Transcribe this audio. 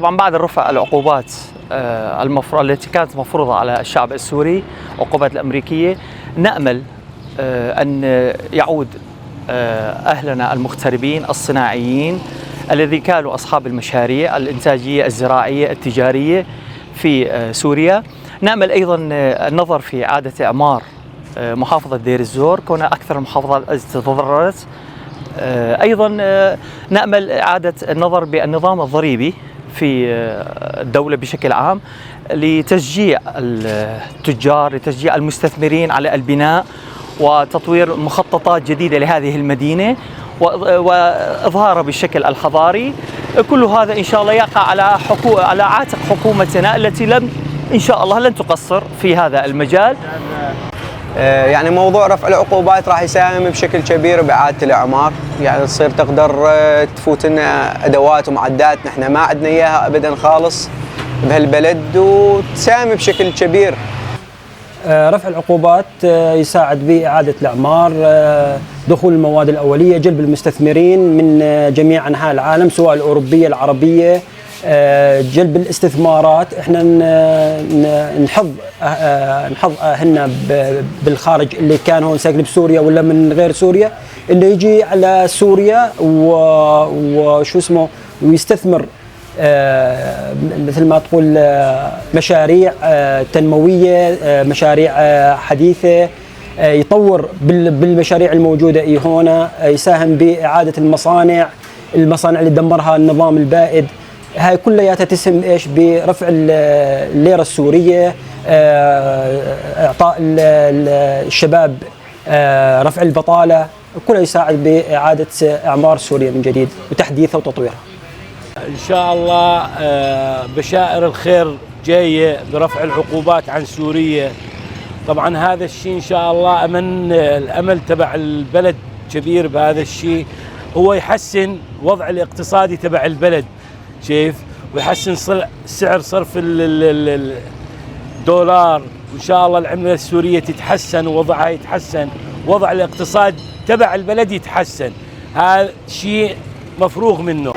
طبعا بعد رفع العقوبات التي كانت مفروضة على الشعب السوري، العقوبات الأمريكية، نأمل أن يعود أهلنا المغتربين الصناعيين الذي كانوا أصحاب المشاريع الإنتاجية الزراعية التجارية في سوريا. نأمل أيضا النظر في إعادة إعمار محافظة دير الزور كونها أكثر المحافظات التي تضررت. أيضا نأمل إعادة النظر بالنظام الضريبي في الدولة بشكل عام لتشجيع التجار، لتشجيع المستثمرين على البناء وتطوير مخططات جديدة لهذه المدينة وإظهارها بالشكل الحضاري. كل هذا إن شاء الله يقع على عاتق حكومتنا التي إن شاء الله لن تقصر في هذا المجال. يعني موضوع رفع العقوبات راح يساهم بشكل كبير بإعادة الإعمار، يعني تصير تقدر تفوت لنا أدوات ومعدات نحن ما عندنا إياها أبدا خالص بهالبلد وتساهم بشكل كبير. رفع العقوبات يساعد بإعادة الإعمار، دخول المواد الأولية، جلب المستثمرين من جميع أنحاء العالم سواء الأوروبية العربية، جلب الاستثمارات. احنا نحظ اهلنا بالخارج اللي كان هون ساكن بسوريا ولا من غير سوريا اللي يجي على سوريا وشو اسمه ويستثمر مثل ما تقول مشاريع تنموية، مشاريع حديثة، يطور بالمشاريع الموجودة هنا، يساهم بإعادة المصانع اللي دمرها النظام البائد. هاي كلياتها تسهم ايش؟ برفع الليرة السورية، اعطاء الشباب رفع البطالة، كله يساعد بإعادة إعمار سوريا من جديد وتحديثها وتطويرها. إن شاء الله بشائر الخير جاية برفع العقوبات عن سوريا. طبعا هذا الشيء إن شاء الله الأمل تبع البلد كبير بهذا الشيء، هو يحسن وضع الاقتصادي تبع البلد شايف، ويحسن سعر صرف الدولار، وإن شاء الله العملة السورية تتحسن ووضعها يتحسن، وضع الاقتصاد تبع البلد يتحسن. هذا شيء مفروغ منه.